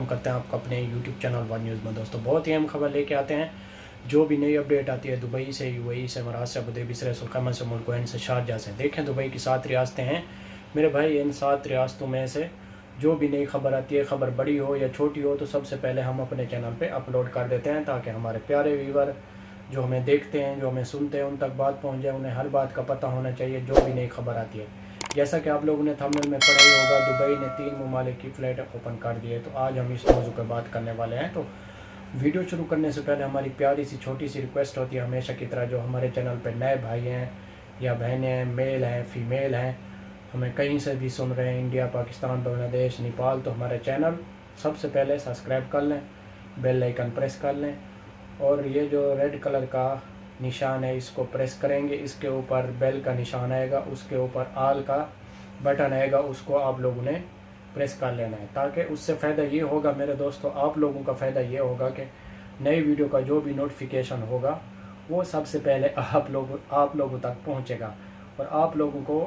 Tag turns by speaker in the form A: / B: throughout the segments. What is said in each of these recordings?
A: करते हैं आपको अपने यूट्यूब चैनल वन न्यूज़ में। दोस्तों बहुत ही अहम खबर लेके आते हैं। जो भी नई अपडेट आती है दुबई से, यूएई से, मराज से, अबूधाबी से, सुल्तान से, मुल्क ओमान से, शारजाह से। देखें दुबई की 7 रियासतें हैं मेरे भाई। इन 7 रियासतों में से जो भी नई खबर आती है, खबर बड़ी हो या छोटी हो, तो सबसे पहले हम अपने चैनल पे अपलोड कर देते हैं ताकि हमारे प्यारे व्यूवर जो हमें देखते हैं, जो हमें सुनते हैं, उन तक बात पहुंच जाए। उन्हें हर बात का पता होना चाहिए जो भी नई खबर आती है। जैसा कि आप लोगों ने थंबनेल में पढ़ा ही होगा, दुबई ने 3 ममालिक की फ़्लाइट ओपन कर दी है। तो आज हम इस मौजू पर बात करने वाले हैं। तो वीडियो शुरू करने से पहले हमारी प्यारी सी छोटी सी रिक्वेस्ट होती है हमेशा की तरह, जो हमारे चैनल पर नए भाई हैं या बहनें हैं, मेल हैं, फीमेल हैं, हमें कहीं से भी सुन रहे हैं, इंडिया, पाकिस्तान, बांग्लादेश, नेपाल, तो हमारे चैनल सबसे पहले सब्सक्राइब कर लें, बेल आइकन प्रेस कर लें, और ये जो रेड कलर का निशान है इसको प्रेस करेंगे। इसके ऊपर बेल का निशान आएगा, उसके ऊपर आल का बटन आएगा, उसको आप लोगों ने प्रेस कर लेना है। ताकि उससे फ़ायदा ये होगा मेरे दोस्तों, आप लोगों का फ़ायदा ये होगा कि नई वीडियो का जो भी नोटिफिकेशन होगा वो सबसे पहले आप लोगों तक पहुंचेगा, और आप लोगों को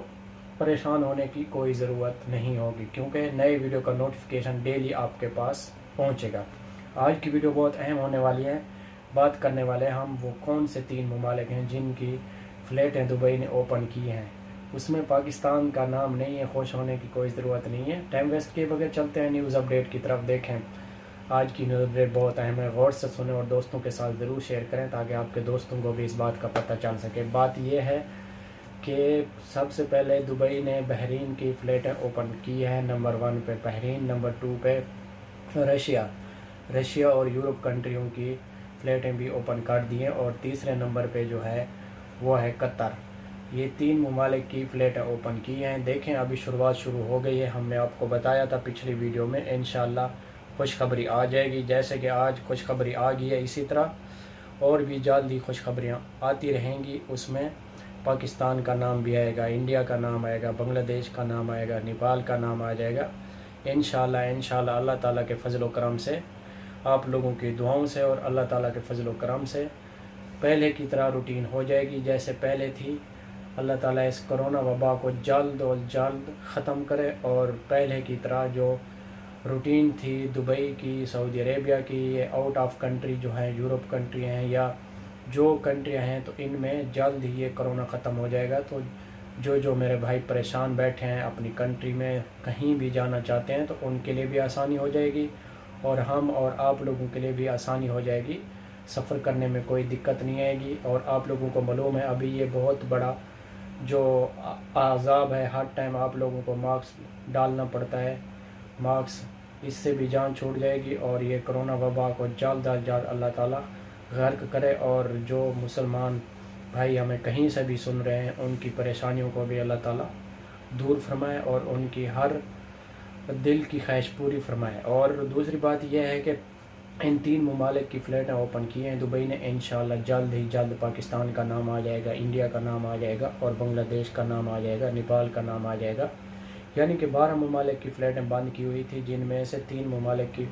A: परेशान होने की कोई ज़रूरत नहीं होगी, क्योंकि नए वीडियो का नोटिफिकेशन डेली आपके पास पहुंचेगा। आज की वीडियो बहुत अहम होने वाली है। बात करने वाले हैं हम वो कौन से 3 ममालिक हैं जिनकी फ़्लाइटें दुबई ने ओपन की हैं। उसमें पाकिस्तान का नाम नहीं है, खुश होने की कोई ज़रूरत नहीं है। टाइम वेस्ट किए बगैर चलते हैं न्यूज़ अपडेट की तरफ। देखें आज की न्यूज़ अपडेट बहुत अहम है, गौर से सुने और दोस्तों के साथ ज़रूर शेयर करें ताकि आपके दोस्तों को भी इस बात का पता चल सके। बात यह है कि सबसे पहले दुबई ने बहरीन की फ़्लाइटें ओपन की है। नंबर 1 पे बहरीन, नंबर 2 पे रशिया और यूरोप कंट्रियों की फ़्लाइटें भी ओपन कर दी हैं, और तीसरे नंबर पे जो है वो है कतर। ये 3 ममालिक की फ़्लाइटें ओपन की हैं। देखें अभी शुरुआत शुरू हो गई है। हमने आपको बताया था पिछली वीडियो में इंशाल्लाह खुशखबरी आ जाएगी। जैसे कि आज खुशखबरी आ गई है, इसी तरह और भी जल्दी खुशखबरियाँ आती रहेंगी। उसमें पाकिस्तान का नाम भी आएगा, इंडिया का नाम आएगा, बांग्लादेश का नाम आएगा, नेपाल का नाम आ जाएगा। इंशाल्लाह अल्लाह ताला के फजल व करम से, आप लोगों की दुआओं से और अल्लाह ताला के फजल व करम से पहले की तरह रूटीन हो जाएगी जैसे पहले थी। अल्लाह ताला इस कोरोना वबा को जल्द और जल्द ख़त्म करे, और पहले की तरह जो रूटीन थी दुबई की, सऊदी अरेबिया की, ये आउट ऑफ कंट्री जो है, यूरोप कंट्री हैं या जो कंट्रियां हैं, तो इनमें जल्द ही ये कोरोना ख़त्म हो जाएगा। तो जो मेरे भाई परेशान बैठे हैं अपनी कंट्री में, कहीं भी जाना चाहते हैं, तो उनके लिए भी आसानी हो जाएगी, और हम और आप लोगों के लिए भी आसानी हो जाएगी। सफ़र करने में कोई दिक्कत नहीं आएगी। और आप लोगों को मालूम है अभी ये बहुत बड़ा जो आज़ाब है, हर टाइम आप लोगों को मास्क डालना पड़ता है। मास्क इससे भी जान छूट जाएगी, और ये कोरोना वबा को जल्द अज जल्द अल्लाह ताला गर्क करे। और जो मुसलमान भाई हमें कहीं से भी सुन रहे हैं, उनकी परेशानियों को भी अल्लाह ताला दूर फरमाए और उनकी हर दिल की ख्वाहिश पूरी फरमाए। और दूसरी बात यह है कि इन 3 ममालिक की फ़्लाइटें ओपन की हैं दुबई ने। इंशाल्लाह जल्द ही जल्द पाकिस्तान का नाम आ जाएगा, इंडिया का नाम आ जाएगा, और बांग्लादेश का नाम आ जाएगा, नेपाल का नाम आ जाएगा। यानी कि 12 ममालिक की फ़्लाइटें बंद की हुई थी, जिनमें से 3 ममालिक की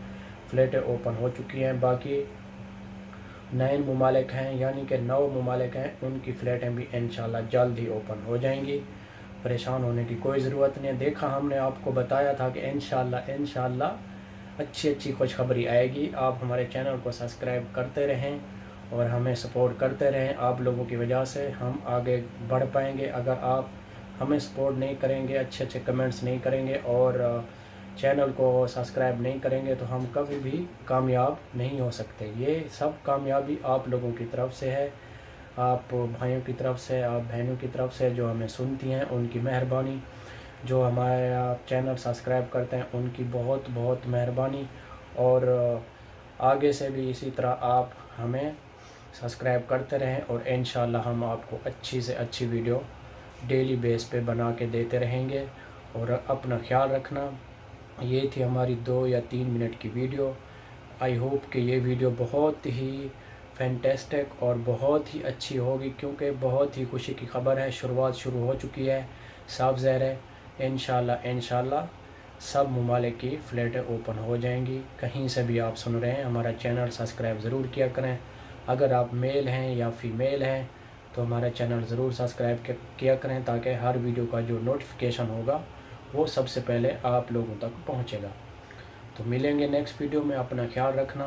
A: फ़्लाइटें ओपन हो चुकी हैं। बाकी 9 ममालिक हैं, यानी कि 9 ममालिक हैं, उनकी फ़्लाइटें भी इंशाल्लाह जल्द ही ओपन हो जाएंगी। परेशान होने की कोई ज़रूरत नहीं है। देखा हमने आपको बताया था कि इंशाल्लाह अच्छी खुशखबरी आएगी। आप हमारे चैनल को सब्सक्राइब करते रहें और हमें सपोर्ट करते रहें। आप लोगों की वजह से हम आगे बढ़ पाएंगे। अगर आप हमें सपोर्ट नहीं करेंगे, अच्छे कमेंट्स नहीं करेंगे और चैनल को सब्सक्राइब नहीं करेंगे, तो हम कभी भी कामयाब नहीं हो सकते। ये सब कामयाबी आप लोगों की तरफ से है, आप भाइयों की तरफ से, आप बहनों की तरफ से जो हमें सुनती हैं, उनकी मेहरबानी। जो हमारा चैनल सब्सक्राइब करते हैं उनकी बहुत बहुत मेहरबानी। और आगे से भी इसी तरह आप हमें सब्सक्राइब करते रहें, और इंशाल्लाह हम आपको अच्छी से अच्छी वीडियो डेली बेस पे बना के देते रहेंगे। और अपना ख्याल रखना। ये थी हमारी 2 या 3 मिनट की वीडियो। आई होप कि ये वीडियो बहुत ही फैंटेस्टिक और बहुत ही अच्छी होगी, क्योंकि बहुत ही खुशी की खबर है। शुरुआत शुरू हो चुकी है, साफ ज़ाहिर है। इंशाल्लाह सब ममालिक की फ़्लाइटें ओपन हो जाएंगी। कहीं से भी आप सुन रहे हैं, हमारा चैनल सब्सक्राइब ज़रूर किया करें। अगर आप मेल हैं या फीमेल हैं तो हमारा चैनल ज़रूर सब्सक्राइब किया करें, ताकि हर वीडियो का जो नोटिफिकेशन होगा वो सबसे पहले आप लोगों तक पहुंचेगा। تو ملیں گے نیکسٹ ویڈیو میں، اپنا خیال رکھنا،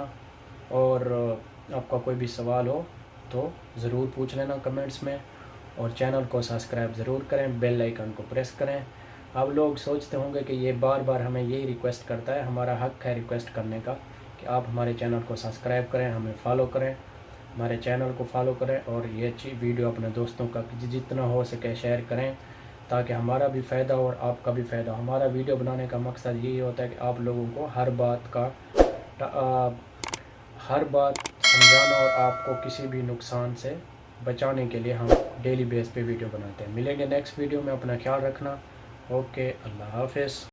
A: اور آپ کا کوئی بھی سوال ہو تو ضرور پوچھ لینا کمنٹس میں، اور چینل کو سبسکرائب ضرور کریں، بیل آئیکن کو پریس کریں۔ آپ لوگ سوچتے ہوں گے کہ یہ بار بار ہمیں یہی ریکویسٹ کرتا ہے، ہمارا حق ہے ریکویسٹ کرنے کا کہ آپ ہمارے چینل کو سبسکرائب کریں، ہمیں فالو کریں، ہمارے چینل کو فالو کریں، اور یہ اچھی ویڈیو اپنے دوستوں کا جتنا ہو سکے شیئر کریں، تاکہ ہمارا بھی فائدہ ہو اور آپ کا بھی فائدہ ہو۔ ہمارا ویڈیو بنانے کا مقصد یہی ہوتا ہے کہ آپ لوگوں کو ہر بات سمجھانا اور آپ کو کسی بھی نقصان سے بچانے کے لیے ہم ڈیلی بیس پہ ویڈیو بناتے ہیں۔ ملیں گے نیکسٹ ویڈیو میں، اپنا خیال رکھنا۔ اوکے، اللہ حافظ۔